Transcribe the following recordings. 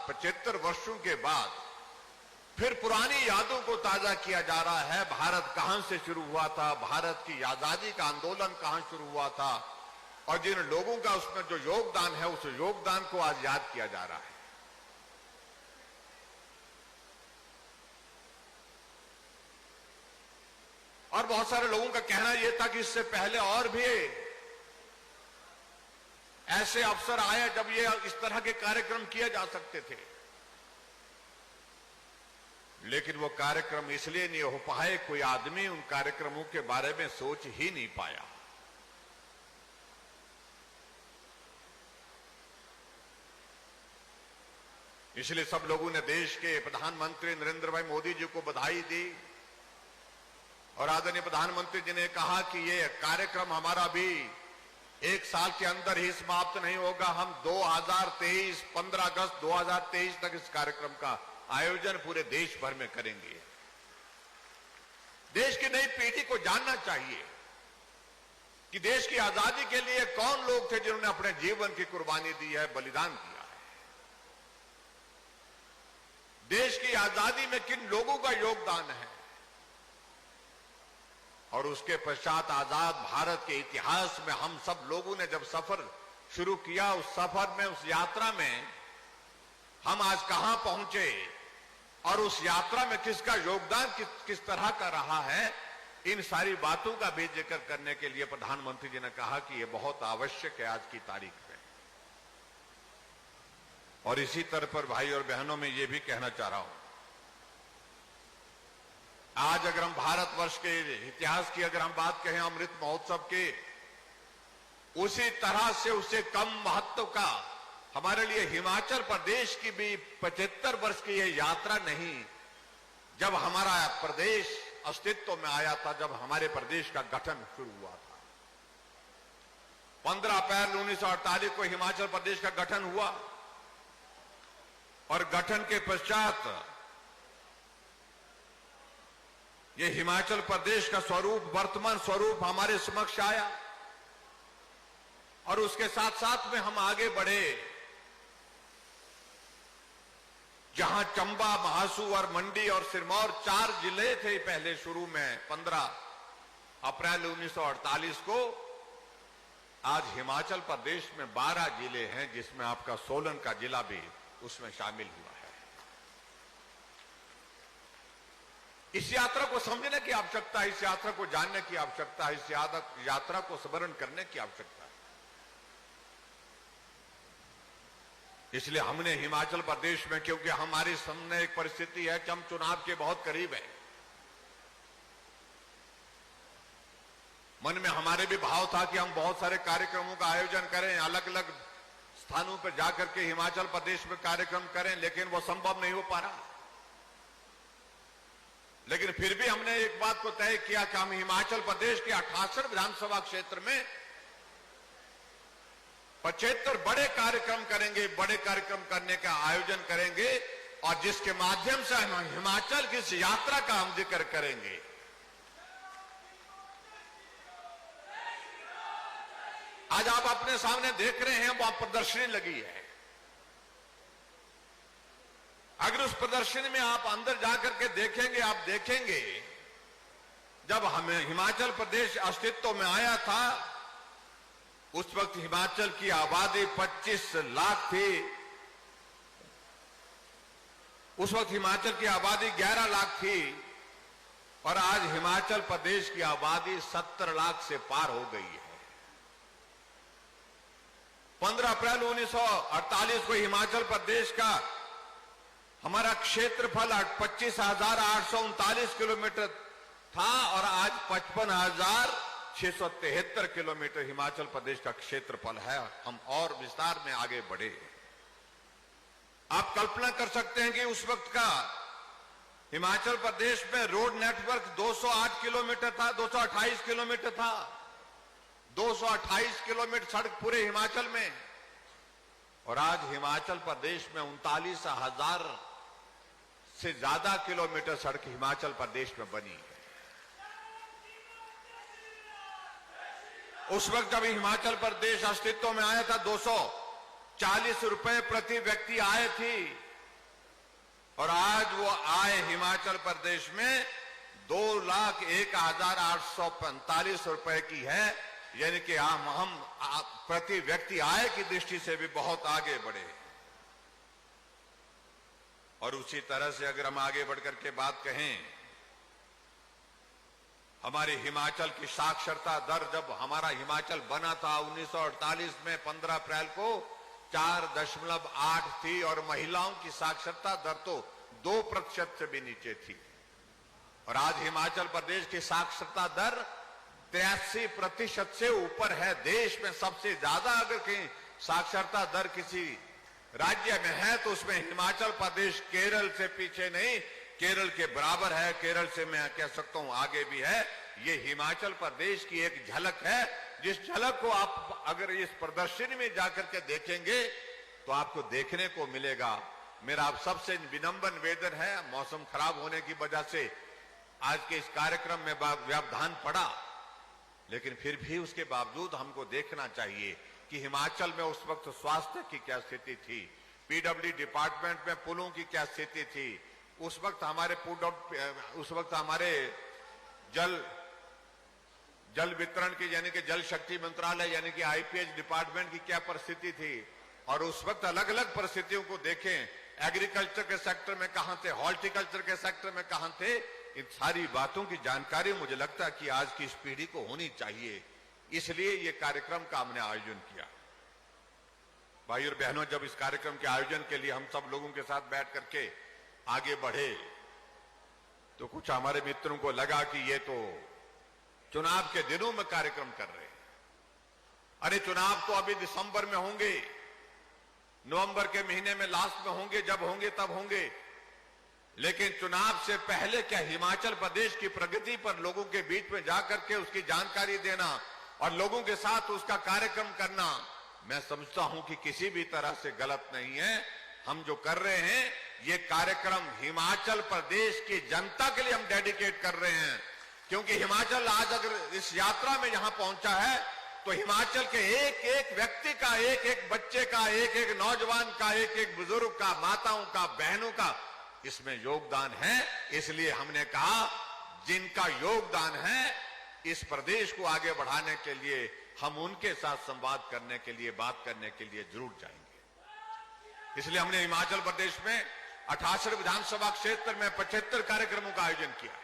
75 वर्षों के बाद फिर पुरानी यादों को ताजा किया जा रहा है। भारत कहां से शुरू हुआ था, भारत की आजादी का आंदोलन कहां शुरू हुआ था, और जिन लोगों का उसमें जो योगदान है, उस योगदान को आज याद किया जा रहा है। और बहुत सारे लोगों का कहना यह था कि इससे पहले और भी ऐसे अवसर आए जब ये इस तरह के कार्यक्रम किए जा सकते थे, लेकिन वो कार्यक्रम इसलिए नहीं हो पाए, कोई आदमी उन कार्यक्रमों के बारे में सोच ही नहीं पाया। इसलिए सब लोगों ने देश के प्रधानमंत्री नरेंद्र भाई मोदी जी को बधाई दी, और आदरणीय प्रधानमंत्री जी ने कहा कि ये कार्यक्रम हमारा भी 1 साल के अंदर ही समाप्त नहीं होगा। हम 2023 15 अगस्त 2023 तक इस कार्यक्रम का आयोजन पूरे देश भर में करेंगे। देश की नई पीढ़ी को जानना चाहिए कि देश की आजादी के लिए कौन लोग थे जिन्होंने अपने जीवन की कुर्बानी दी है, बलिदान दिया है। देश की आजादी में किन लोगों का योगदान है, और उसके पश्चात आजाद भारत के इतिहास में हम सब लोगों ने जब सफर शुरू किया, उस सफर में, उस यात्रा में हम आज कहां पहुंचे, और उस यात्रा में किसका योगदान किस तरह का रहा है, इन सारी बातों का भी जिक्र करने के लिए प्रधानमंत्री जी ने कहा कि यह बहुत आवश्यक है आज की तारीख में। और इसी तरह पर भाई और बहनों में यह भी कहना चाह रहा हूं, आज अगर हम भारतवर्ष के इतिहास की अगर हम बात कहें अमृत महोत्सव के, उसी तरह से उससे कम महत्व का हमारे लिए हिमाचल प्रदेश की भी 75 वर्ष की यह यात्रा नहीं, जब हमारा प्रदेश अस्तित्व में आया था, जब हमारे प्रदेश का गठन शुरू हुआ था। 15 अप्रैल 1948 को हिमाचल प्रदेश का गठन हुआ, और गठन के पश्चात ये हिमाचल प्रदेश का स्वरूप, वर्तमान स्वरूप हमारे समक्ष आया, और उसके साथ साथ में हम आगे बढ़े। जहां चंबा, महासू और मंडी और सिरमौर 4 जिले थे पहले शुरू में 15 अप्रैल 1948 को, आज हिमाचल प्रदेश में 12 जिले हैं, जिसमें आपका सोलन का जिला भी उसमें शामिल हुआ है। इस यात्रा को समझने की आवश्यकता है, इस यात्रा को जानने की आवश्यकता है, इस यात्रा को स्मरण करने की आवश्यकता है। इसलिए हमने हिमाचल प्रदेश में, क्योंकि हमारे सामने एक परिस्थिति है कि हम चुनाव के बहुत करीब हैं, मन में हमारे भी भाव था कि हम बहुत सारे कार्यक्रमों का आयोजन करें, अलग अलग स्थानों पर जाकर के हिमाचल प्रदेश में कार्यक्रम करें, लेकिन वो संभव नहीं हो पा रहा। लेकिन फिर भी हमने एक बात को तय किया कि हम हिमाचल प्रदेश के 68 विधानसभा क्षेत्र में 75 बड़े कार्यक्रम करेंगे, बड़े कार्यक्रम करने का आयोजन करेंगे, और जिसके माध्यम से हम हिमाचल की इस यात्रा का हम जिक्र करेंगे। आज आप अपने सामने देख रहे हैं, वहां प्रदर्शनी लगी है। अगर उस प्रदर्शनी में आप अंदर जाकर के देखेंगे, आप देखेंगे जब हमें हिमाचल प्रदेश अस्तित्व में आया था, उस वक्त हिमाचल की आबादी 25 लाख थी। उस वक्त हिमाचल की आबादी 11 लाख थी, और आज हिमाचल प्रदेश की आबादी 70 लाख से पार हो गई है। 15 अप्रैल 1948 को हिमाचल प्रदेश का हमारा क्षेत्रफल 25,839 किलोमीटर था, और आज 55,673 किलोमीटर हिमाचल प्रदेश का क्षेत्रफल है। हम और विस्तार में आगे बढ़े। आप कल्पना कर सकते हैं कि उस वक्त का हिमाचल प्रदेश में रोड नेटवर्क 208 किलोमीटर था, 228 किलोमीटर था। 228 किलोमीटर सड़क पूरे हिमाचल में, और आज हिमाचल प्रदेश में 39,000 से ज्यादा किलोमीटर सड़क हिमाचल प्रदेश में बनी है। उस वक्त जब हिमाचल प्रदेश अस्तित्व में आया था, 240 रुपए प्रति व्यक्ति आय थी, और आज वो आय हिमाचल प्रदेश में 2,01,845 रुपए की है, यानी कि हम प्रति व्यक्ति आय की दृष्टि से भी बहुत आगे बढ़े। और उसी तरह से अगर हम आगे बढ़कर के बात कहें, हमारे हिमाचल की साक्षरता दर, जब हमारा हिमाचल बना था 1948 में 15 अप्रैल को 4.8 थी और महिलाओं की साक्षरता दर तो 2% से भी नीचे थी। और आज हिमाचल प्रदेश की साक्षरता दर 83% से ऊपर है। देश में सबसे ज्यादा अगर कहीं साक्षरता दर किसी राज्य में है तो उसमें हिमाचल प्रदेश केरल से पीछे नहीं, केरल के बराबर है। केरल से मैं कह सकता हूं आगे भी है। ये हिमाचल प्रदेश की एक झलक है, जिस झलक को आप अगर इस प्रदर्शनी में जाकर के देखेंगे तो आपको देखने को मिलेगा। मेरा आप सबसे विनम्र निवेदन है, मौसम खराब होने की वजह से आज के इस कार्यक्रम में व्यवधान पड़ा, लेकिन फिर भी उसके बावजूद हमको देखना चाहिए कि हिमाचल में उस वक्त स्वास्थ्य की क्या स्थिति थी, पीडब्ल्यू डिपार्टमेंट में पुलों की क्या स्थिति थी, उस वक्त हमारे जल वितरण की यानी कि जल शक्ति मंत्रालय यानी कि आईपीएच डिपार्टमेंट की क्या परिस्थिति थी। और उस वक्त अलग अलग परिस्थितियों को देखें, एग्रीकल्चर के सेक्टर में कहां थे, हॉर्टिकल्चर के सेक्टर में कहां थे। इन सारी बातों की जानकारी मुझे लगता है कि आज की इस पीढ़ी को होनी चाहिए, इसलिए ये कार्यक्रम का हमने आयोजन किया। भाई और बहनों, जब इस कार्यक्रम के आयोजन के लिए हम सब लोगों के साथ बैठ करके आगे बढ़े तो कुछ हमारे मित्रों को लगा कि ये तो चुनाव के दिनों में कार्यक्रम कर रहे हैं। अरे चुनाव तो अभी दिसंबर में होंगे, नवंबर के महीने में लास्ट में होंगे, जब होंगे तब होंगे। लेकिन चुनाव से पहले क्या हिमाचल प्रदेश की प्रगति पर लोगों के बीच में जाकर के उसकी जानकारी देना और लोगों के साथ उसका कार्यक्रम करना, मैं समझता हूं कि किसी भी तरह से गलत नहीं है। हम जो कर रहे हैं ये कार्यक्रम हिमाचल प्रदेश की जनता के लिए हम डेडिकेट कर रहे हैं, क्योंकि हिमाचल आज अगर इस यात्रा में यहां पहुंचा है तो हिमाचल के एक एक व्यक्ति का, एक एक बच्चे का, एक एक नौजवान का, एक एक बुजुर्ग का, माताओं का, बहनों का इसमें योगदान है। इसलिए हमने कहा जिनका योगदान है इस प्रदेश को आगे बढ़ाने के लिए हम उनके साथ संवाद करने के लिए, बात करने के लिए जरूर जाएंगे। इसलिए हमने हिमाचल प्रदेश में 88 विधानसभा क्षेत्र में 75 कार्यक्रमों का आयोजन किया है।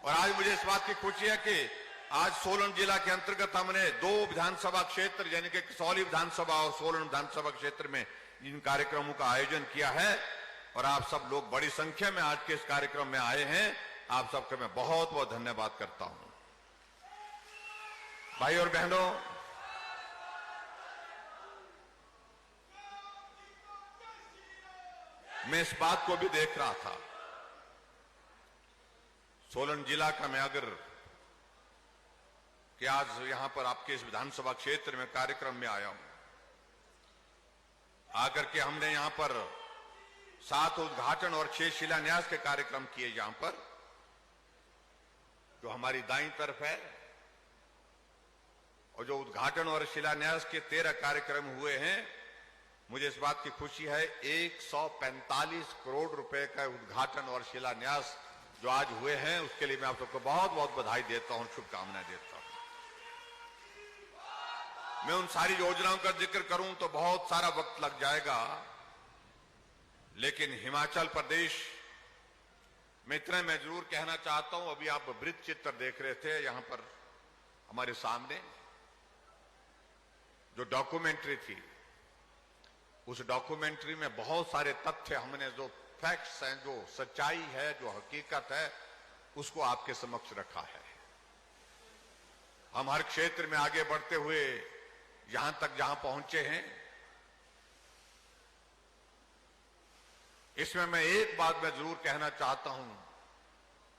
और आज मुझे इस बात की खुशी है कि आज सोलन जिला के अंतर्गत हमने 2 विधानसभा क्षेत्र यानी कि कसौली विधानसभा और सोलन विधानसभा क्षेत्र में इन कार्यक्रमों का आयोजन किया है। और आप सब लोग बड़ी संख्या में आज के इस कार्यक्रम में आए हैं, आप सबका मैं बहुत बहुत धन्यवाद करता हूं। भाई और बहनों, मैं इस बात को भी देख रहा था, सोलन जिला का मैं अगर कि आज यहां पर आपके इस विधानसभा क्षेत्र में कार्यक्रम में आया हूं, आकर के हमने यहां पर 7 उद्घाटन और 6 शिलान्यास के कार्यक्रम किए। यहां पर जो हमारी दाईं तरफ है, और जो उद्घाटन और शिलान्यास के 13 कार्यक्रम हुए हैं, मुझे इस बात की खुशी है 145 करोड़ रुपए का उद्घाटन और शिलान्यास जो आज हुए हैं, उसके लिए मैं आप सबको बहुत बहुत बधाई देता हूं, शुभकामनाएं देता हूं। मैं उन सारी योजनाओं का जिक्र करूं तो बहुत सारा वक्त लग जाएगा, लेकिन हिमाचल प्रदेश में इतना मैं जरूर कहना चाहता हूं। अभी आप वृत्त चित्र देख रहे थे यहां पर हमारे सामने, जो डॉक्यूमेंट्री थी, उस डॉक्यूमेंट्री में बहुत सारे तथ्य हमने, जो फैक्ट्स हैं, जो सच्चाई है, जो हकीकत है, उसको आपके समक्ष रखा है। हम हर क्षेत्र में आगे बढ़ते हुए यहां तक जहां पहुंचे हैं, इसमें मैं एक बात मैं जरूर कहना चाहता हूं,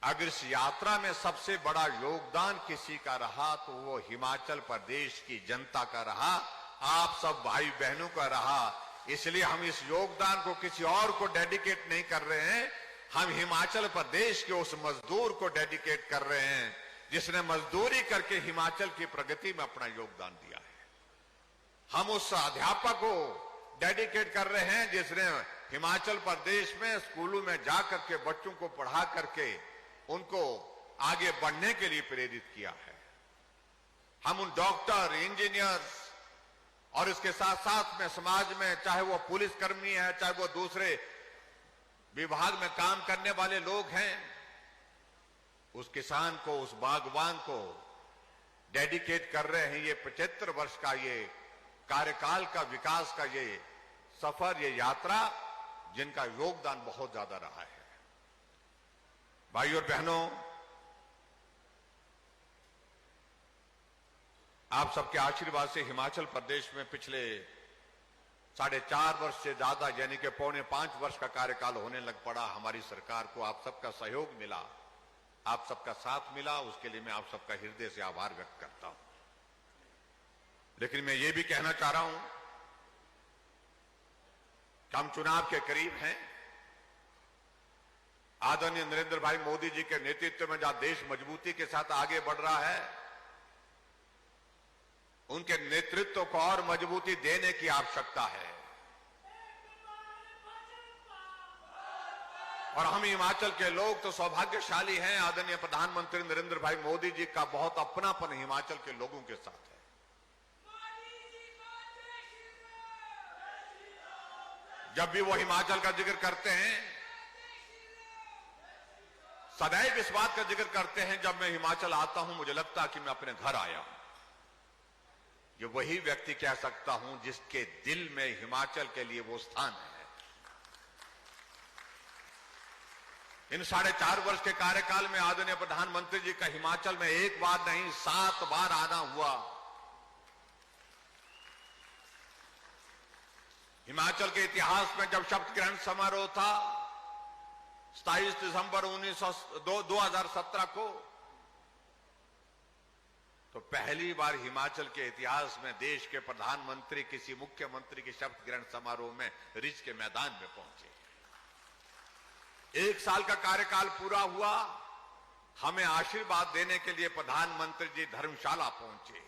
अगर इस यात्रा में सबसे बड़ा योगदान किसी का रहा तो वो हिमाचल प्रदेश की जनता का रहा, आप सब भाई बहनों का रहा। इसलिए हम इस योगदान को किसी और को डेडिकेट नहीं कर रहे हैं, हम हिमाचल प्रदेश के उस मजदूर को डेडिकेट कर रहे हैं जिसने मजदूरी करके हिमाचल की प्रगति में अपना योगदान दिया है। हम उस अध्यापक को डेडिकेट कर रहे हैं, जिसने हिमाचल प्रदेश में स्कूलों में जाकर के बच्चों को पढ़ा करके उनको आगे बढ़ने के लिए प्रेरित किया है। हम उन डॉक्टर, इंजीनियर्स और इसके साथ साथ में समाज में, चाहे वो पुलिसकर्मी है, चाहे वो दूसरे विभाग में काम करने वाले लोग हैं, उस किसान को, उस बागवान को डेडिकेट कर रहे हैं। ये 75 वर्ष का ये कार्यकाल का विकास का ये सफर, ये यात्रा, जिनका योगदान बहुत ज्यादा रहा है। भाइयों और बहनों, आप सबके आशीर्वाद से हिमाचल प्रदेश में पिछले 4.5 वर्ष से ज्यादा, यानी कि 4.25 वर्ष का कार्यकाल होने लग पड़ा। हमारी सरकार को आप सबका सहयोग मिला, आप सबका साथ मिला, उसके लिए मैं आप सबका हृदय से आभार व्यक्त करता हूं। लेकिन मैं ये भी कहना चाह रहा हूं कि हम चुनाव के करीब हैं। आदरणीय नरेंद्र भाई मोदी जी के नेतृत्व में जहां देश मजबूती के साथ आगे बढ़ रहा है, उनके नेतृत्व को और मजबूती देने की आवश्यकता है। और हम हिमाचल के लोग तो सौभाग्यशाली हैं, आदरणीय प्रधानमंत्री नरेंद्र भाई मोदी जी का बहुत अपनापन हिमाचल के लोगों के साथ है। जब भी वो हिमाचल का जिक्र करते हैं, सदैव इस बात का जिक्र करते हैं, जब मैं हिमाचल आता हूं मुझे लगता है कि मैं अपने घर आया हूं। ये वही व्यक्ति कह सकता हूं जिसके दिल में हिमाचल के लिए वो स्थान है। इन 4.5 वर्ष के कार्यकाल में आदरणीय प्रधानमंत्री जी का हिमाचल में एक बार नहीं 7 बार आना हुआ। हिमाचल के इतिहास में जब शपथ ग्रहण समारोह था 27 दिसंबर 2017 को, तो पहली बार हिमाचल के इतिहास में देश के प्रधानमंत्री किसी मुख्यमंत्री के शपथ ग्रहण समारोह में रिज के मैदान में पहुंचे। 1 साल का कार्यकाल पूरा हुआ, हमें आशीर्वाद देने के लिए प्रधानमंत्री जी धर्मशाला पहुंचे।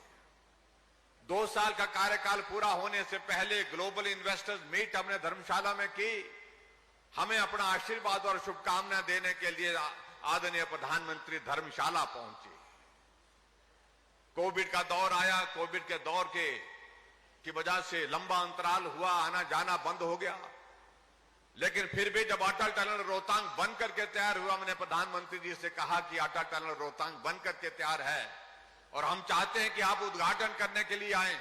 2 साल का कार्यकाल पूरा होने से पहले ग्लोबल इन्वेस्टर्स मीट हमने धर्मशाला में की। हमें अपना आशीर्वाद और शुभकामनाएं देने के लिए आदरणीय प्रधानमंत्री धर्मशाला पहुंचे। कोविड का दौर आया, कोविड के दौर की वजह से लंबा अंतराल हुआ, आना जाना बंद हो गया। लेकिन फिर भी जब अटल टनल रोहतांग बन करके तैयार हुआ, मैंने प्रधानमंत्री जी से कहा कि अटल टनल रोहतांग बन करके तैयार है और हम चाहते हैं कि आप उद्घाटन करने के लिए आए।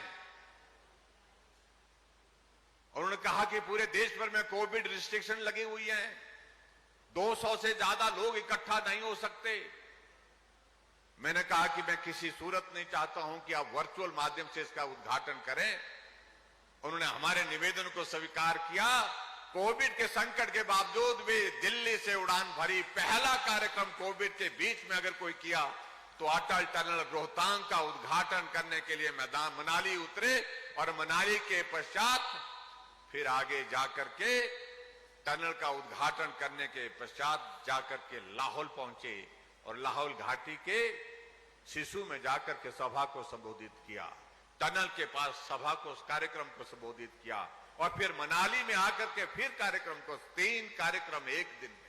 और उन्होंने कहा कि पूरे देश भर में कोविड रिस्ट्रिक्शन लगी हुई है, 200 से ज्यादा लोग इकट्ठा नहीं हो सकते। मैंने कहा कि मैं किसी सूरत नहीं चाहता हूं कि आप वर्चुअल माध्यम से इसका उद्घाटन करें। उन्होंने हमारे निवेदन को स्वीकार किया। कोविड के संकट के बावजूद भी दिल्ली से उड़ान भरी, पहला कार्यक्रम कोविड के बीच में अगर कोई किया तो अटल टनल रोहतांग का उद्घाटन करने के लिए मैदान मनाली उतरे और मनाली के पश्चात फिर आगे जाकर के टनल का उद्घाटन करने के पश्चात जाकर के लाहौल पहुंचे और लाहौल घाटी के सिसु में जाकर के सभा को संबोधित किया। टनल के पास सभा को, कार्यक्रम को संबोधित किया और फिर मनाली में आकर के फिर कार्यक्रम को, 3 कार्यक्रम एक दिन में।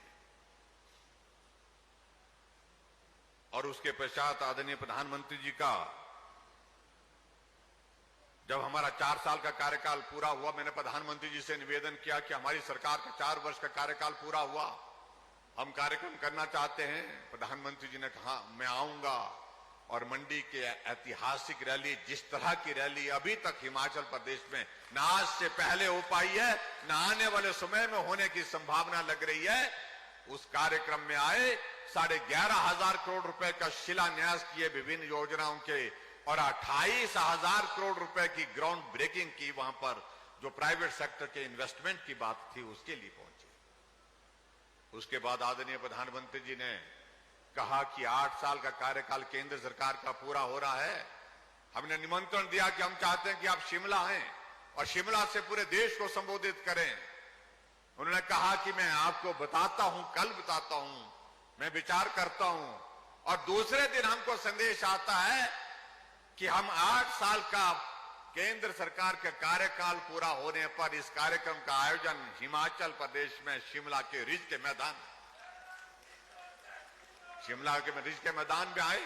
और उसके पश्चात आदरणीय प्रधानमंत्री जी का जब हमारा 4 साल का कार्यकाल पूरा हुआ, मैंने प्रधानमंत्री जी से निवेदन किया कि हमारी सरकार का 4 वर्ष का कार्यकाल पूरा हुआ, हम कार्यक्रम करना चाहते हैं। प्रधानमंत्री जी ने कहा मैं आऊंगा। और मंडी के ऐतिहासिक रैली, जिस तरह की रैली अभी तक हिमाचल प्रदेश में न आज से पहले हो पाई है, न आने वाले समय में होने की संभावना लग रही है, उस कार्यक्रम में आए 11,500 करोड़ रुपए का शिलान्यास किए विभिन्न योजनाओं के और 28,000 करोड़ रुपए की ग्राउंड ब्रेकिंग की। वहां पर जो प्राइवेट सेक्टर के इन्वेस्टमेंट की बात थी उसके लिए पहुंचे। उसके बाद आदरणीय प्रधानमंत्री जी ने कहा कि 8 साल का कार्यकाल केंद्र सरकार का पूरा हो रहा है। हमने निमंत्रण दिया कि हम चाहते हैं कि आप शिमला आए और शिमला से पूरे देश को संबोधित करें। उन्होंने कहा कि मैं आपको बताता हूं, कल बताता हूं, मैं विचार करता हूं। और दूसरे दिन हमको संदेश आता है कि हम 8 साल का केंद्र सरकार का कार्यकाल पूरा होने पर इस कार्यक्रम का आयोजन हिमाचल प्रदेश में शिमला के रिज के मैदान, शिमला के रिज के मैदान में आए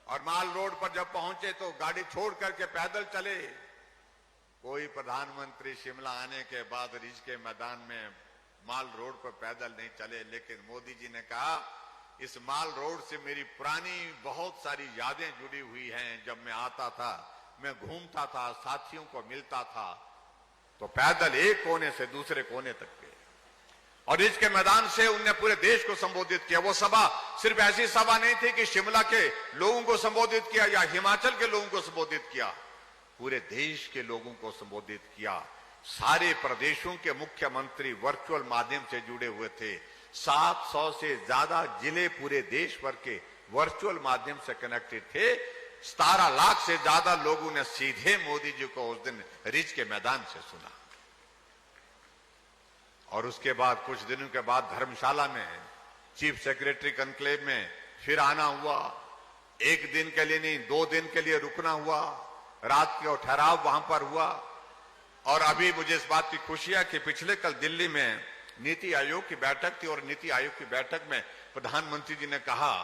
और माल रोड पर जब पहुंचे तो गाड़ी छोड़ करके पैदल चले। कोई प्रधानमंत्री शिमला आने के बाद रिज के मैदान में माल रोड पर पैदल नहीं चले, लेकिन मोदी जी ने कहा इस माल रोड से मेरी पुरानी बहुत सारी यादें जुड़ी हुई हैं। जब मैं आता था, मैं घूमता था, साथियों को मिलता था, तो पैदल एक कोने से दूसरे कोने तक गए और रिज के मैदान से उनने पूरे देश को संबोधित किया। वो सभा सिर्फ ऐसी सभा नहीं थी कि शिमला के लोगों को संबोधित किया या हिमाचल के लोगों को संबोधित किया, पूरे देश के लोगों को संबोधित किया। सारे प्रदेशों के मुख्यमंत्री वर्चुअल माध्यम से जुड़े हुए थे। 700 से ज्यादा जिले पूरे देश भर के वर्चुअल माध्यम से कनेक्टेड थे। 17 लाख से ज्यादा लोगों ने सीधे मोदी जी को उस दिन रिज के मैदान से सुना। और उसके बाद कुछ दिनों के बाद धर्मशाला में चीफ सेक्रेटरी कॉन्क्लेव में फिर आना हुआ। एक दिन के लिए नहीं, 2 दिन के लिए रुकना हुआ, रात का ठहराव वहां पर हुआ। और अभी मुझे इस बात की खुशी है कि पिछले कल दिल्ली में नीति आयोग की बैठक थी और नीति आयोग की बैठक में प्रधानमंत्री जी ने कहा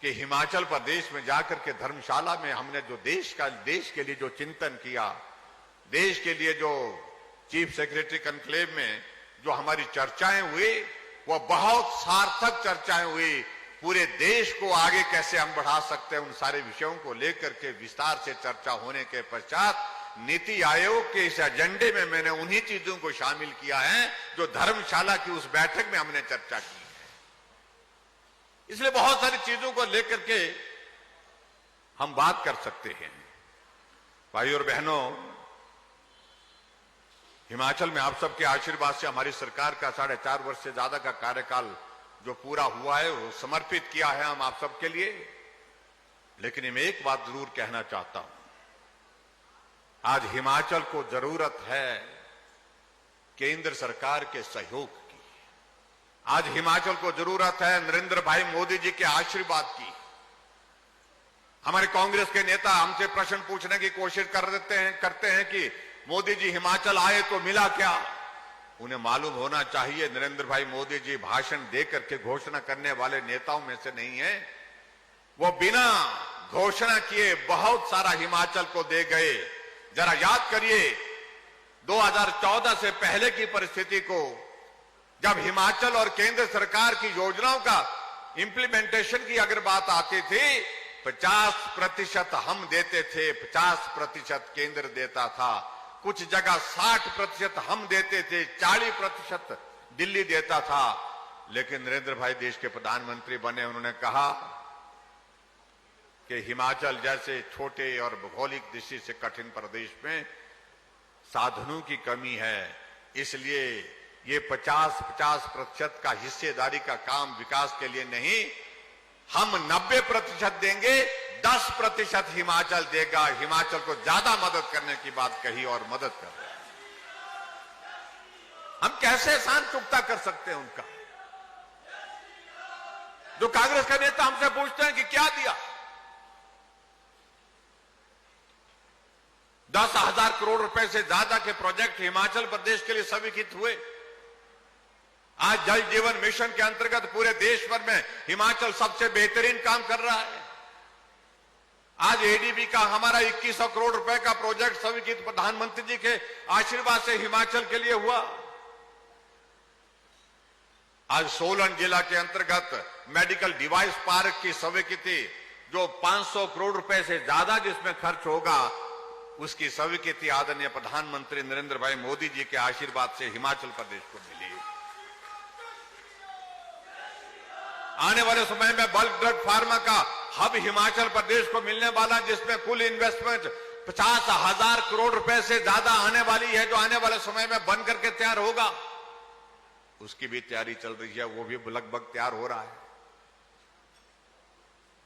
कि हिमाचल प्रदेश में जाकर के धर्मशाला में हमने जो देश के लिए जो चिंतन किया, देश के लिए जो चीफ सेक्रेटरी कॉन्क्लेव में जो हमारी चर्चाएं हुई, वो बहुत सार्थक चर्चाएं हुई। पूरे देश को आगे कैसे हम बढ़ा सकते हैं, उन सारे विषयों को लेकर के विस्तार से चर्चा होने के पश्चात नीति आयोग के इस एजेंडे में मैंने उन्हीं चीजों को शामिल किया है जो धर्मशाला की उस बैठक में हमने चर्चा की है। इसलिए बहुत सारी चीजों को लेकर के हम बात कर सकते हैं। भाई और बहनों, हिमाचल में आप सबके आशीर्वाद से हमारी सरकार का 4.5 वर्ष से ज्यादा का कार्यकाल जो पूरा हुआ है वो समर्पित किया है हम आप सबके लिए। लेकिन मैं एक बात जरूर कहना चाहता हूं, आज हिमाचल को जरूरत है केंद्र सरकार के सहयोग की। आज हिमाचल को जरूरत है नरेंद्र भाई मोदी जी के आशीर्वाद की। हमारे कांग्रेस के नेता हमसे प्रश्न पूछने की कोशिश करते हैं कि मोदी जी हिमाचल आए तो मिला क्या। उन्हें मालूम होना चाहिए नरेंद्र भाई मोदी जी भाषण देकर के घोषणा करने वाले नेताओं में से नहीं है। वो बिना घोषणा किए बहुत सारा हिमाचल को दे गए। जरा याद करिए 2014 से पहले की परिस्थिति को, जब हिमाचल और केंद्र सरकार की योजनाओं का इंप्लीमेंटेशन की अगर बात आती थी, 50% हम देते थे, 50% केंद्र देता था। कुछ जगह 60% हम देते थे, 40% दिल्ली देता था। लेकिन नरेंद्र भाई देश के प्रधानमंत्री बने, उन्होंने कहा कि हिमाचल जैसे छोटे और भौगोलिक दृष्टि से कठिन प्रदेश में साधनों की कमी है, इसलिए ये 50% का हिस्सेदारी का काम विकास के लिए नहीं, हम 90% देंगे, 10% हिमाचल देगा। हिमाचल को ज्यादा मदद करने की बात कही और मदद कर रहे हैं। हम कैसे एहसान चुकता कर सकते हैं उनका। जो कांग्रेस के नेता हमसे पूछते हैं कि क्या दिया, 10,000 करोड़ रुपए से ज्यादा के प्रोजेक्ट हिमाचल प्रदेश के लिए स्वीकृत हुए। आज जल जीवन मिशन के अंतर्गत पूरे देश भर में हिमाचल सबसे बेहतरीन काम कर रहा है। आज एडीबी का हमारा 2100 करोड़ रुपए का प्रोजेक्ट स्वीकृत प्रधानमंत्री जी के आशीर्वाद से हिमाचल के लिए हुआ। आज सोलन जिला के अंतर्गत मेडिकल डिवाइस पार्क की स्वीकृति, जो 500 करोड़ रुपए से ज्यादा जिसमें खर्च होगा, उसकी स्वीकृति आदरणीय प्रधानमंत्री नरेंद्र भाई मोदी जी के आशीर्वाद से हिमाचल प्रदेश को मिली। आने वाले समय में बल्क ड्रग फार्मा का हब हिमाचल प्रदेश को मिलने वाला, जिसमें कुल इन्वेस्टमेंट 50,000 करोड़ रुपए से ज्यादा आने वाली है, जो आने वाले समय में बन करके तैयार होगा। उसकी भी तैयारी चल रही है, वो भी लगभग तैयार हो रहा है।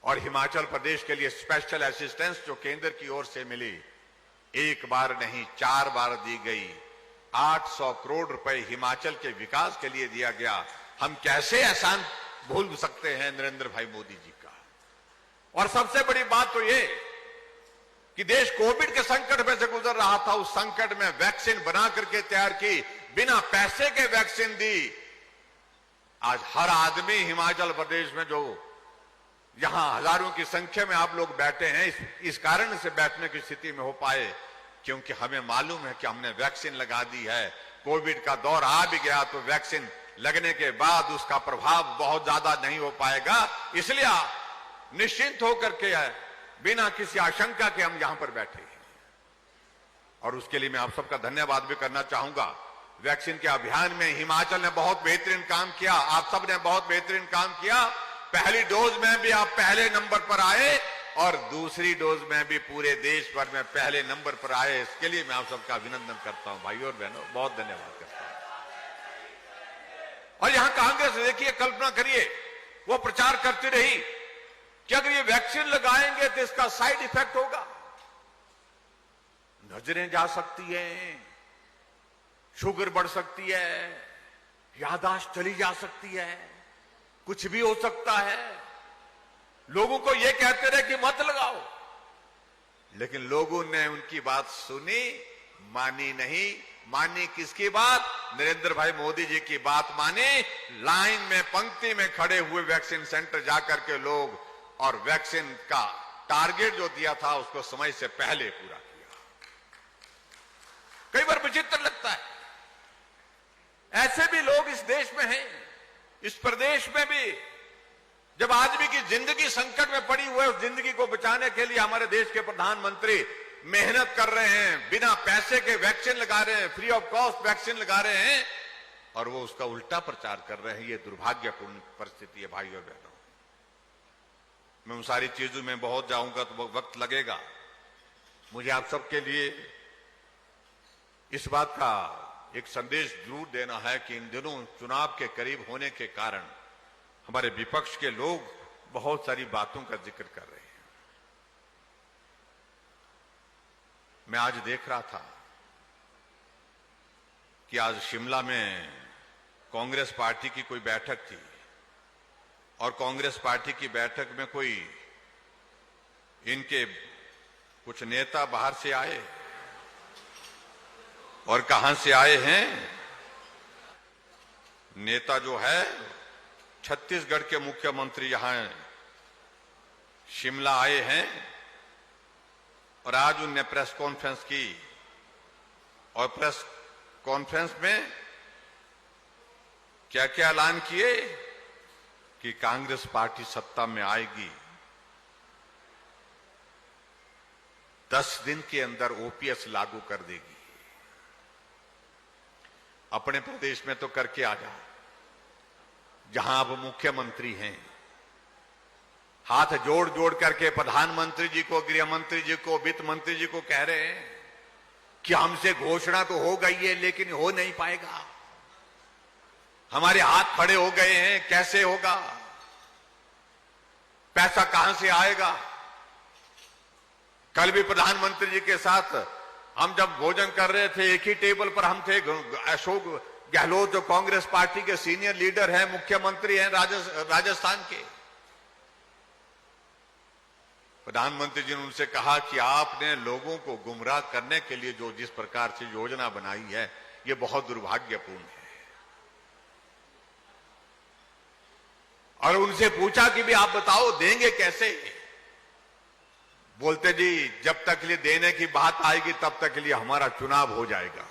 और हिमाचल प्रदेश के लिए स्पेशल असिस्टेंस जो केंद्र की ओर से मिली, एक बार नहीं 4 बार दी गई। 800 करोड़ रुपए हिमाचल के विकास के लिए दिया गया। हम कैसे एहसान भूल सकते हैं नरेंद्र भाई मोदी जी का। और सबसे बड़ी बात तो ये कि देश कोविड के संकट में से गुजर रहा था, उस संकट में वैक्सीन बना करके तैयार की, बिना पैसे के वैक्सीन दी। आज हर आदमी हिमाचल प्रदेश में, जो यहां हजारों की संख्या में आप लोग बैठे हैं, इस कारण से बैठने की स्थिति में हो पाए क्योंकि हमें मालूम है कि हमने वैक्सीन लगा दी है। कोविड का दौर आ भी गया तो वैक्सीन लगने के बाद उसका प्रभाव बहुत ज्यादा नहीं हो पाएगा, इसलिए निश्चिंत होकर के बिना किसी आशंका के हम यहां पर बैठे हैं। और उसके लिए मैं आप सबका धन्यवाद भी करना चाहूंगा। वैक्सीन के अभियान में हिमाचल ने बहुत बेहतरीन काम किया, आप सब ने बहुत बेहतरीन काम किया। पहली डोज में भी आप पहले नंबर पर आए और दूसरी डोज में भी पूरे देश भर में पहले नंबर पर आए। इसके लिए मैं आप सबका अभिनंदन करता हूं भाइयों और बहनों, बहुत धन्यवाद करता हूं। और यहां कांग्रेस, देखिए, कल्पना करिए, वो प्रचार करती रही कि अगर ये वैक्सीन लगाएंगे तो इसका साइड इफेक्ट होगा, नजरें जा सकती हैं, शुगर बढ़ सकती है, याददाश्त चली जा सकती है, कुछ भी हो सकता है। लोगों को ये कहते रहे कि मत लगाओ, लेकिन लोगों ने उनकी बात सुनी, मानी नहीं। मानी किसकी बात? नरेंद्र भाई मोदी जी की बात मानी। लाइन में, पंक्ति में खड़े हुए वैक्सीन सेंटर जाकर के लोग, और वैक्सीन का टारगेट जो दिया था उसको समय से पहले पूरा किया। कई बार विचित्र लगता है, ऐसे भी लोग इस देश में हैं, इस प्रदेश में भी। जब आदमी की जिंदगी संकट में पड़ी हुई है, उस जिंदगी को बचाने के लिए हमारे देश के प्रधानमंत्री मेहनत कर रहे हैं, बिना पैसे के वैक्सीन लगा रहे हैं, फ्री ऑफ कॉस्ट वैक्सीन लगा रहे हैं, और वो उसका उल्टा प्रचार कर रहे हैं। ये दुर्भाग्यपूर्ण परिस्थिति है भाइयों और बहनों। मैं उन सारी चीजों में बहुत जाऊंगा तो वक्त लगेगा। मुझे आप सबके लिए इस बात का एक संदेश जरूर देना है कि इन दिनों चुनाव के करीब होने के कारण हमारे विपक्ष के लोग बहुत सारी बातों का जिक्र कर रहे हैं। मैं आज देख रहा था कि आज शिमला में कांग्रेस पार्टी की कोई बैठक थी, और कांग्रेस पार्टी की बैठक में कोई इनके कुछ नेता बाहर से आए, और कहां से आए हैं? नेता जो है छत्तीसगढ़ के मुख्यमंत्री यहां शिमला आए हैं, और आज उनने प्रेस कॉन्फ्रेंस की, और प्रेस कॉन्फ्रेंस में क्या क्या ऐलान किए कि कांग्रेस पार्टी सत्ता में आएगी, 10 दिन के अंदर ओपीएस लागू कर देगी। अपने प्रदेश में तो करके आ जाओ, जहां आप मुख्यमंत्री हैं। हाथ जोड़ जोड़ करके प्रधानमंत्री जी को, गृह मंत्री जी को, वित्त मंत्री जी को कह रहे हैं कि हमसे घोषणा तो हो गई है लेकिन हो नहीं पाएगा, हमारे हाथ खड़े हो गए हैं, कैसे होगा, पैसा कहां से आएगा। कल भी प्रधानमंत्री जी के साथ हम जब भोजन कर रहे थे, एक ही टेबल पर हम थे। अशोक गहलोत जो कांग्रेस पार्टी के सीनियर लीडर हैं, मुख्यमंत्री हैं राजस्थान के, प्रधानमंत्री जी ने उनसे कहा कि आपने लोगों को गुमराह करने के लिए जो जिस प्रकार से योजना बनाई है, यह बहुत दुर्भाग्यपूर्ण है। और उनसे पूछा कि भी आप बताओ देंगे कैसे? बोलते जी जब तक लिए देने की बात आएगी तब तक के लिए हमारा चुनाव हो जाएगा।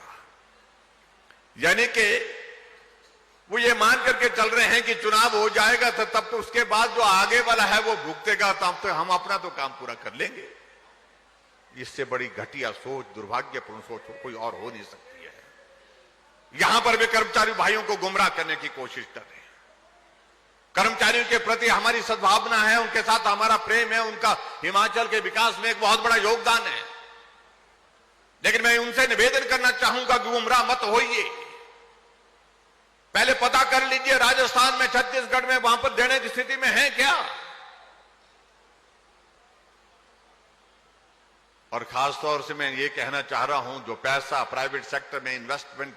यानी कि वो ये मान करके चल रहे हैं कि चुनाव हो जाएगा तो तब तो उसके बाद जो आगे वाला है वो भुगतेगा, तब तो हम अपना तो काम पूरा कर लेंगे। इससे बड़ी घटिया सोच, दुर्भाग्यपूर्ण सोच कोई और हो नहीं सकती है। यहां पर भी कर्मचारी भाइयों को गुमराह करने की कोशिश कर रहे हैं। कर्मचारियों के प्रति हमारी सद्भावना है, उनके साथ हमारा प्रेम है, उनका हिमाचल के विकास में एक बहुत बड़ा योगदान है। लेकिन मैं उनसे निवेदन करना चाहूंगा कि गुमराह मत होइए। पहले पता कर लीजिए राजस्थान में, छत्तीसगढ़ में, वहां पर देने की स्थिति में है क्या। और खासतौर से मैं ये कहना चाह रहा हूं, जो पैसा प्राइवेट सेक्टर में इन्वेस्टमेंट,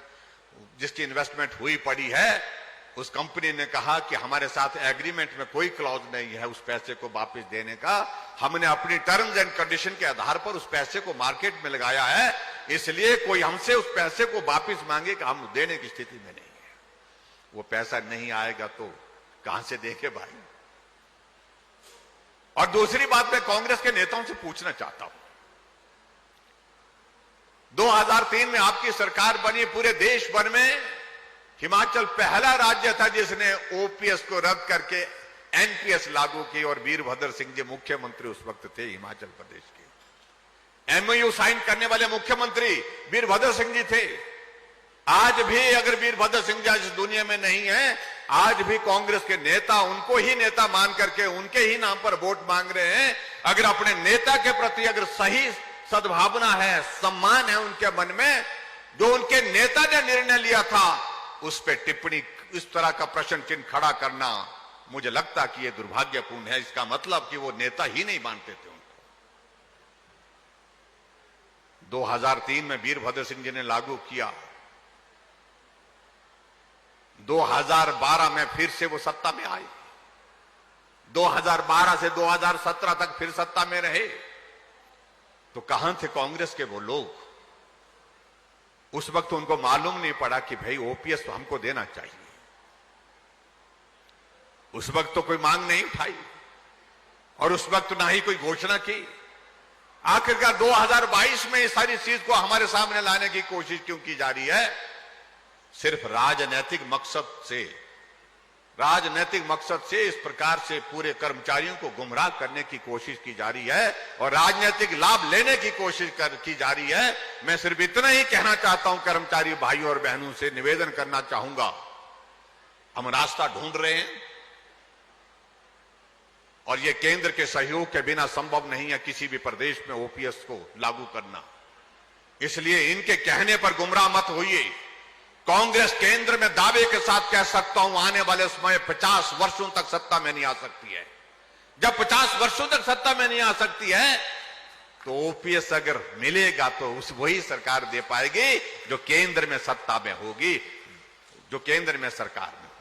जिसकी इन्वेस्टमेंट हुई पड़ी है, उस कंपनी ने कहा कि हमारे साथ एग्रीमेंट में कोई क्लॉज नहीं है उस पैसे को वापस देने का। हमने अपनी टर्म्स एंड कंडीशन के आधार पर उस पैसे को मार्केट में लगाया है, इसलिए कोई हमसे उस पैसे को वापस मांगे कि हम देने की स्थिति में नहीं है। वो पैसा नहीं आएगा तो कहां से देंगे भाई। और दूसरी बात मैं कांग्रेस के नेताओं से पूछना चाहता हूं, 2003 में आपकी सरकार बनी, पूरे देश भर में हिमाचल पहला राज्य था जिसने ओपीएस को रद्द करके एनपीएस लागू की, और वीरभद्र सिंह जी मुख्यमंत्री उस वक्त थे हिमाचल प्रदेश के। एमओयू साइन करने वाले मुख्यमंत्री वीरभद्र सिंह जी थे। आज भी अगर वीरभद्र सिंह जी इस दुनिया में नहीं है, आज भी कांग्रेस के नेता उनको ही नेता मान करके उनके ही नाम पर वोट मांग रहे हैं। अगर अपने नेता के प्रति अगर सही सद्भावना है, सम्मान है उनके मन में, जो उनके नेता ने निर्णय लिया था उस पर टिप्पणी, इस तरह का प्रश्न चिन्ह खड़ा करना, मुझे लगता कि यह दुर्भाग्यपूर्ण है। इसका मतलब कि वो नेता ही नहीं मानते थे उनको। 2003 में वीरभद्र सिंह जी ने लागू किया, 2012 में फिर से वो सत्ता में आए, 2012 से 2017 तक फिर सत्ता में रहे। तो कहां थे कांग्रेस के वो लोग? उस वक्त उनको मालूम नहीं पड़ा कि भाई ओपीएस तो हमको देना चाहिए। उस वक्त तो कोई मांग नहीं उठाई और उस वक्त ना ही कोई घोषणा की। आखिरकार 2022 में इस सारी चीज को हमारे सामने लाने की कोशिश क्यों की जा रही है? सिर्फ राजनीतिक मकसद से इस प्रकार से पूरे कर्मचारियों को गुमराह करने की कोशिश की जा रही है और राजनीतिक लाभ लेने की कोशिश की जा रही है। मैं सिर्फ इतना ही कहना चाहता हूं, कर्मचारी भाइयों और बहनों से निवेदन करना चाहूंगा, हम रास्ता ढूंढ रहे हैं और यह केंद्र के सहयोग के बिना संभव नहीं है किसी भी प्रदेश में ओपीएस को लागू करना। इसलिए इनके कहने पर गुमराह मत होइए। कांग्रेस केंद्र में दावे के साथ कह सकता हूं, आने वाले समय 50 वर्षों तक सत्ता में नहीं आ सकती है। जब 50 वर्षों तक सत्ता में नहीं आ सकती है तो ओपीएस अगर मिलेगा तो वही सरकार दे पाएगी जो केंद्र में सत्ता में होगी, जो केंद्र में सरकार में होगी।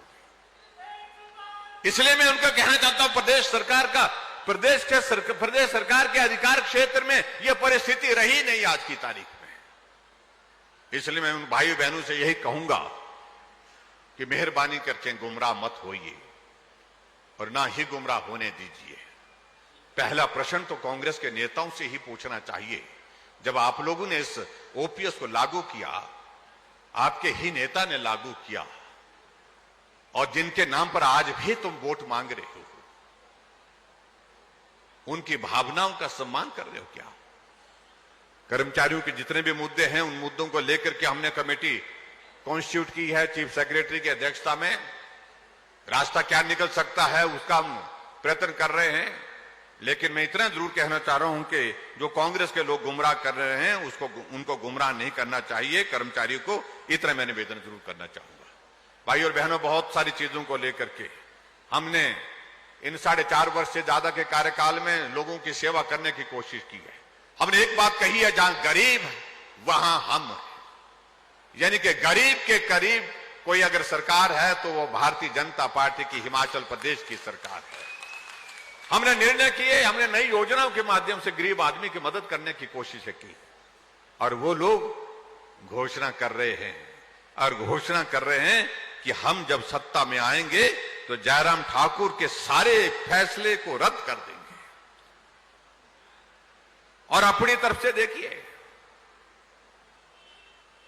इसलिए मैं उनको कहना चाहता हूं, प्रदेश सरकार के अधिकार क्षेत्र में यह परिस्थिति रही नहीं आज की तारीख में। इसलिए मैं उन भाई बहनों से यही कहूंगा कि मेहरबानी करके गुमराह मत होइए और ना ही गुमराह होने दीजिए। पहला प्रश्न तो कांग्रेस के नेताओं से ही पूछना चाहिए। जब आप लोगों ने इस ओपीएस को लागू किया, आपके ही नेता ने लागू किया और जिनके नाम पर आज भी तुम वोट मांग रहे हो, उनकी भावनाओं का सम्मान कर रहे हो क्या? कर्मचारियों के जितने भी मुद्दे हैं उन मुद्दों को लेकर के हमने कमेटी कॉन्स्टिट्यूट की है चीफ सेक्रेटरी की अध्यक्षता में। रास्ता क्या निकल सकता है उसका हम प्रयत्न कर रहे हैं, लेकिन मैं इतना जरूर कहना चाह रहा हूं कि जो कांग्रेस के लोग गुमराह कर रहे हैं उनको गुमराह नहीं करना चाहिए। कर्मचारियों को इतना मैं निवेदन जरूर करना चाहूंगा। भाई और बहनों, बहुत सारी चीजों को लेकर के हमने इन 4.5 वर्ष से ज्यादा के कार्यकाल में लोगों की सेवा करने की कोशिश की है। हमने एक बात कही है, जहां गरीब वहां हम, यानी कि गरीब के करीब कोई अगर सरकार है तो वो भारतीय जनता पार्टी की हिमाचल प्रदेश की सरकार है। हमने निर्णय किए, हमने नई योजनाओं के माध्यम से गरीब आदमी की मदद करने की कोशिश की और वो लोग घोषणा कर रहे हैं कि हम जब सत्ता में आएंगे तो जयराम ठाकुर के सारे फैसले को रद्द कर देंगे। और अपनी तरफ से देखिए,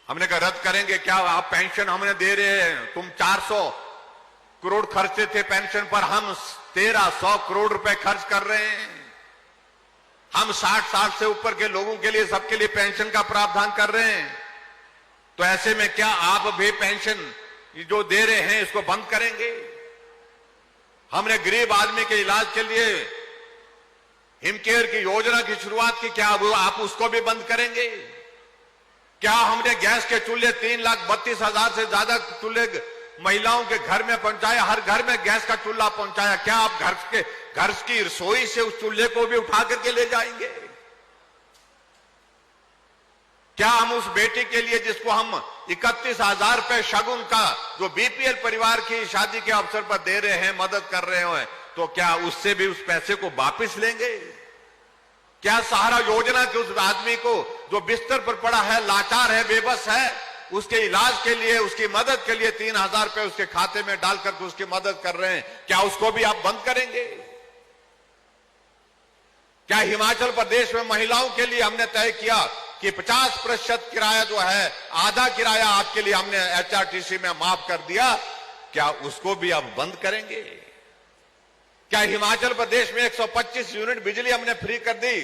हमने कहा रद्द करेंगे क्या? आप पेंशन हमने दे रहे हैं, तुम 400 करोड़ खर्चे थे पेंशन पर, हम 1300 करोड़ रुपए खर्च कर रहे हैं। हम 60 साल से ऊपर के लोगों के लिए, सबके लिए पेंशन का प्रावधान कर रहे हैं। तो ऐसे में क्या आप भी पेंशन जो दे रहे हैं इसको बंद करेंगे? हमने गरीब आदमी के इलाज के लिए हिमकेयर की योजना की शुरुआत की, क्या आप उसको भी बंद करेंगे? क्या हमने गैस के चूल्हे 3,32,000 से ज्यादा चूल्हे महिलाओं के घर में पहुंचाया, हर घर में गैस का चूल्हा पहुंचाया? क्या आप घर की रसोई से उस चूल्हे को भी उठा करके ले जाएंगे? क्या हम उस बेटी के लिए जिसको हम 31,000 रुपए शगुन का जो बीपीएल परिवार की शादी के अवसर पर दे रहे हैं, मदद कर रहे हैं, तो क्या उससे भी उस पैसे को वापस लेंगे? क्या सहारा योजना के उस आदमी को जो बिस्तर पर पड़ा है, लाचार है, बेबस है, उसके इलाज के लिए, उसकी मदद के लिए 3,000 रुपए उसके खाते में डाल करके उसकी मदद कर रहे हैं, क्या उसको भी आप बंद करेंगे? क्या हिमाचल प्रदेश में महिलाओं के लिए हमने तय किया कि 50% किराया जो है, आधा किराया आपके लिए हमने एचआरटीसी में माफ कर दिया, क्या उसको भी आप बंद करेंगे? क्या हिमाचल प्रदेश में 125 यूनिट बिजली हमने फ्री कर दी,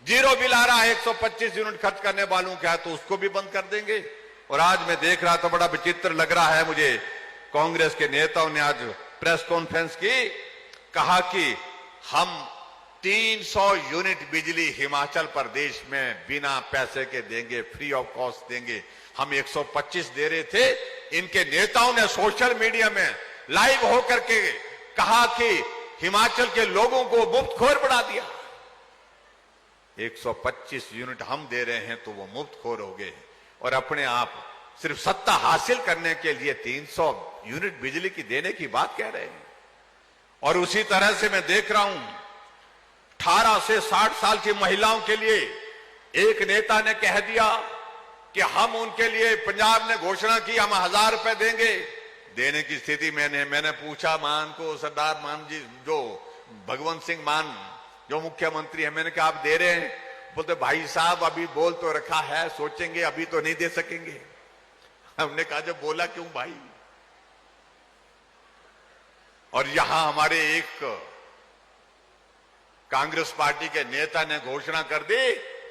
जीरो बिल आ रहा है 125 यूनिट खर्च करने वालों का, तो उसको भी बंद कर देंगे? और आज मैं देख रहा था, बड़ा विचित्र लग रहा है मुझे, कांग्रेस के नेताओं ने आज प्रेस कॉन्फ्रेंस की, कहा कि हम 300 यूनिट बिजली हिमाचल प्रदेश में बिना पैसे के देंगे, फ्री ऑफ कॉस्ट देंगे। हम 125 दे रहे थे, इनके नेताओं ने सोशल मीडिया में लाइव होकर के कहा कि हिमाचल के लोगों को मुफ्तखोर बना दिया। 125 यूनिट हम दे रहे हैं तो वो मुफ्तखोर हो गए, और अपने आप सिर्फ सत्ता हासिल करने के लिए 300 यूनिट बिजली की देने की बात कह रहे हैं। और उसी तरह से मैं देख रहा हूं, 18 से 60 साल की महिलाओं के लिए एक नेता ने कह दिया कि हम उनके लिए, पंजाब ने घोषणा की हम 1,000 रुपए देंगे। देने की स्थिति मैंने पूछा मान को, सरदार मान जी, जो भगवंत सिंह मान जो मुख्यमंत्री है, मैंने कहा आप दे रहे हैं? बोलते भाई साहब अभी बोल तो रखा है, सोचेंगे, अभी तो नहीं दे सकेंगे। हमने कहा जब बोला क्यों भाई? और यहां हमारे एक कांग्रेस पार्टी के नेता ने घोषणा कर दी,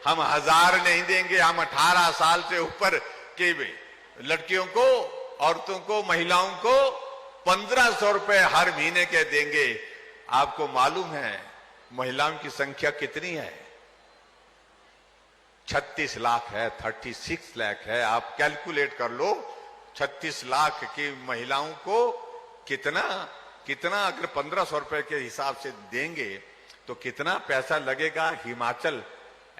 हम 1,000 नहीं देंगे, हम 18 साल से ऊपर के लड़कियों को, औरतों को, महिलाओं को 1,500 रुपए हर महीने के देंगे। आपको मालूम है महिलाओं की संख्या कितनी है? 36 लाख है, 36 लाख है। आप कैलकुलेट कर लो, 36 लाख की महिलाओं को कितना अगर 1,500 रुपए के हिसाब से देंगे तो कितना पैसा लगेगा? हिमाचल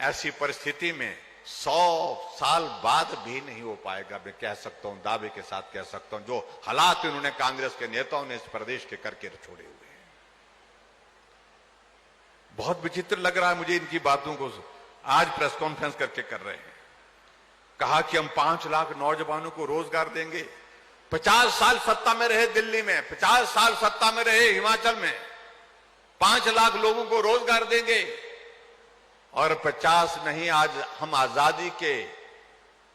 ऐसी परिस्थिति में 100 साल बाद भी नहीं हो पाएगा, मैं कह सकता हूं, दावे के साथ कह सकता हूं, जो हालात इन्होंने कांग्रेस के नेताओं ने इस प्रदेश के करके छोड़े हुए हैं। बहुत विचित्र लग रहा है मुझे इनकी बातों को। आज प्रेस कॉन्फ्रेंस करके कर रहे हैं, कहा कि हम 5 लाख नौजवानों को रोजगार देंगे। 50 साल सत्ता में रहे दिल्ली में, 50 साल सत्ता में रहे हिमाचल में, 5 लाख लोगों को रोजगार देंगे। और 50 नहीं, आज हम आजादी के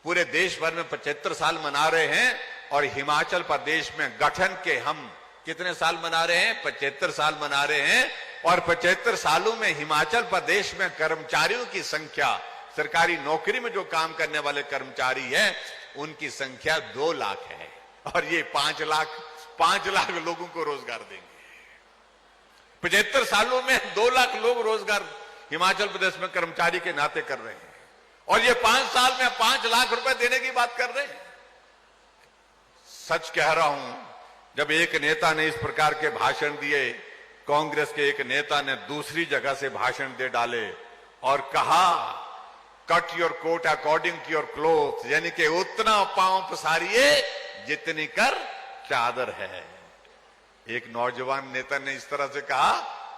पूरे देश भर में 75 साल मना रहे हैं, और हिमाचल प्रदेश में गठन के हम कितने साल मना रहे हैं? 75 साल मना रहे हैं। और 75 सालों में हिमाचल प्रदेश में कर्मचारियों की संख्या, सरकारी नौकरी में जो काम करने वाले कर्मचारी हैं, उनकी संख्या 2 लाख है, और ये 5 लाख लोगों को रोजगार देंगे। 75 सालों में 2 लाख लोग रोजगार हिमाचल प्रदेश में कर्मचारी के नाते कर रहे हैं, और ये 5 साल में 5 लाख रुपए देने की बात कर रहे हैं। सच कह रहा हूं, जब एक नेता ने इस प्रकार के भाषण दिए, कांग्रेस के एक नेता ने दूसरी जगह से भाषण दे डाले और कहा cut your coat according to your cloth, यानी कि उतना पांव पसारिए जितनी कर चादर है। एक नौजवान नेता ने इस तरह से कहा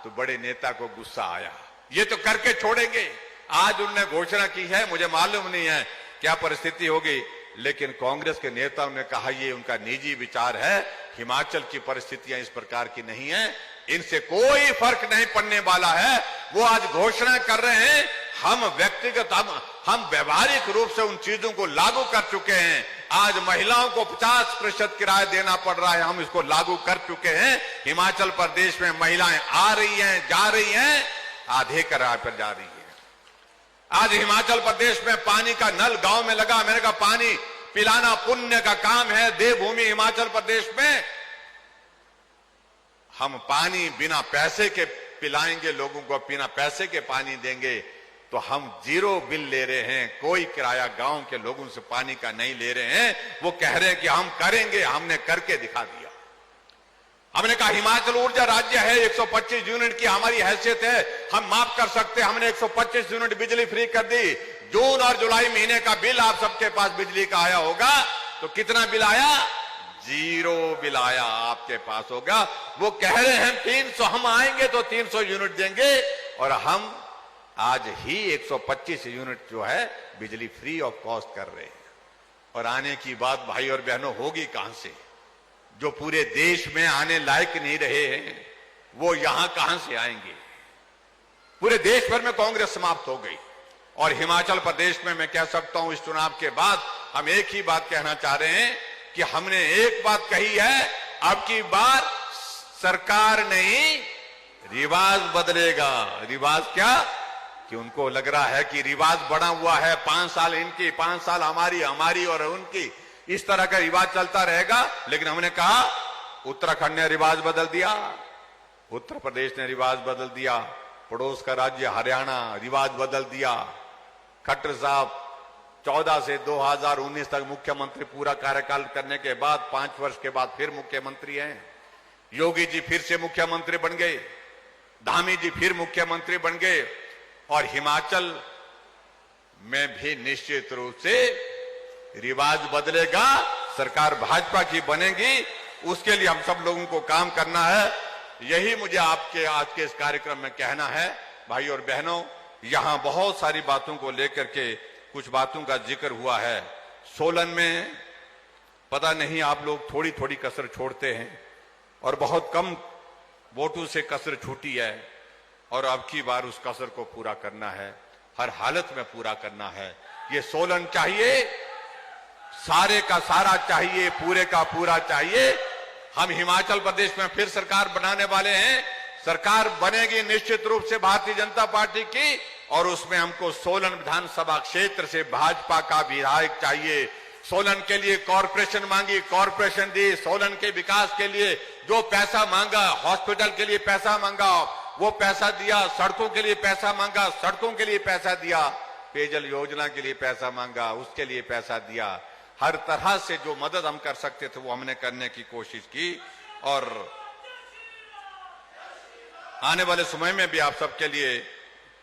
तो बड़े नेता को गुस्सा आया, ये तो करके छोड़ेंगे। आज उन्होंने घोषणा की है, मुझे मालूम नहीं है क्या परिस्थिति होगी, लेकिन कांग्रेस के नेताओं ने कहा ये उनका निजी विचार है, हिमाचल की परिस्थितियां इस प्रकार की नहीं है, इनसे कोई फर्क नहीं पड़ने वाला है। वो आज घोषणा कर रहे हैं, हम व्यक्तिगत हम व्यवहारिक रूप से उन चीजों को लागू कर चुके हैं। आज महिलाओं को 50% किराया देना पड़ रहा है, हम इसको लागू कर चुके हैं। हिमाचल प्रदेश में महिलाएं आ रही हैं, जा रही हैं, आधे किराए पर जा रही है। आज हिमाचल प्रदेश में पानी का नल गांव में लगा, मैंने कहा पानी पिलाना पुण्य का काम है, देवभूमि हिमाचल प्रदेश में। हम पानी बिना पैसे के पिलाएंगे लोगों को, बिना पैसे के पानी देंगे, तो हम 0 बिल ले रहे हैं, कोई किराया गांव के लोगों से पानी का नहीं ले रहे हैं। वो कह रहे हैं कि हम करेंगे, हमने करके दिखा दिया। हमने कहा हिमाचल ऊर्जा राज्य है, 125 यूनिट की हमारी हैसियत है, हम माफ कर सकते हैं। हमने 125 यूनिट बिजली फ्री कर दी। जून और जुलाई महीने का बिल आप सबके पास बिजली का आया होगा, तो कितना बिल आया? 0 बिल आया आपके पास होगा। वो कह रहे हैं 300, हम आएंगे तो 300 यूनिट देंगे, और हम आज ही 125 यूनिट जो है बिजली फ्री ऑफ कॉस्ट कर रहे हैं। और आने की बात भाई और बहनों होगी कहां से? जो पूरे देश में आने लायक नहीं रहे हैं वो यहां कहां से आएंगे? पूरे देश भर में कांग्रेस समाप्त हो गई और हिमाचल प्रदेश में मैं कह सकता हूं इस चुनाव के बाद हम एक ही बात कहना चाह रहे हैं कि हमने एक बात कही है, अब की बार सरकार नहीं रिवाज बदलेगा। रिवाज क्या? कि उनको लग रहा है कि रिवाज बना हुआ है, 5 साल इनकी 5 साल हमारी, हमारी और उनकी, इस तरह का रिवाज चलता रहेगा। लेकिन हमने कहा उत्तराखंड ने रिवाज बदल दिया, उत्तर प्रदेश ने रिवाज बदल दिया, पड़ोस का राज्य हरियाणा रिवाज बदल दिया। खट्टर साहब 14 से 2019 तक मुख्यमंत्री पूरा कार्यकाल करने के बाद 5 वर्ष के बाद फिर मुख्यमंत्री हैं। योगी जी फिर से मुख्यमंत्री बन गए, धामी जी फिर मुख्यमंत्री बन गए और हिमाचल में भी निश्चित रूप से रिवाज बदलेगा, सरकार भाजपा की बनेगी। उसके लिए हम सब लोगों को काम करना है। यही मुझे आपके आज के इस कार्यक्रम में कहना है। भाई और बहनों, यहां बहुत सारी बातों को लेकर के कुछ बातों का जिक्र हुआ है। सोलन में पता नहीं आप लोग थोड़ी थोड़ी कसर छोड़ते हैं और बहुत कम वोटों से कसर छूटी है और अब की बार उस कसर को पूरा करना है, हर हालत में पूरा करना है। ये सोलन चाहिए, सारे का सारा चाहिए, पूरे का पूरा चाहिए। हम हिमाचल प्रदेश में फिर सरकार बनाने वाले हैं। सरकार बनेगी निश्चित रूप से भारतीय जनता पार्टी की और उसमें हमको सोलन विधानसभा क्षेत्र से भाजपा का विधायक चाहिए। सोलन के लिए कॉरपोरेशन मांगी, कॉरपोरेशन दी। सोलन के विकास के लिए जो पैसा मांगा, हॉस्पिटल के लिए पैसा मांगा वो पैसा दिया, सड़कों के लिए पैसा मांगा, सड़कों के लिए पैसा दिया, पेयजल योजना के लिए पैसा मांगा, उसके लिए पैसा दिया। हर तरह से जो मदद हम कर सकते थे वो हमने करने की कोशिश की और आने वाले समय में भी आप सबके लिए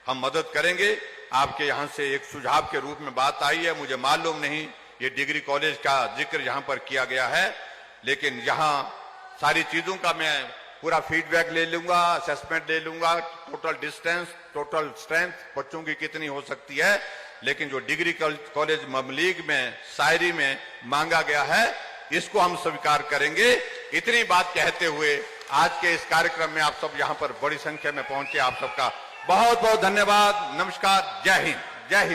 हम मदद करेंगे। आपके यहां से एक सुझाव के रूप में बात आई है, मुझे मालूम नहीं ये डिग्री कॉलेज का जिक्र यहां पर किया गया है, लेकिन यहां सारी चीजों का मैं पूरा फीडबैक ले लूंगा, असेसमेंट ले लूंगा, टोटल डिस्टेंस, टोटल स्ट्रेंथ बच्चों की कितनी हो सकती है। लेकिन जो डिग्री कॉलेज ममलीग में शायरी में मांगा गया है इसको हम स्वीकार करेंगे। इतनी बात कहते हुए आज के इस कार्यक्रम में आप सब यहां पर बड़ी संख्या में पहुंचे, आप सबका बहुत बहुत धन्यवाद। नमस्कार, जय हिंद, जय हिंद।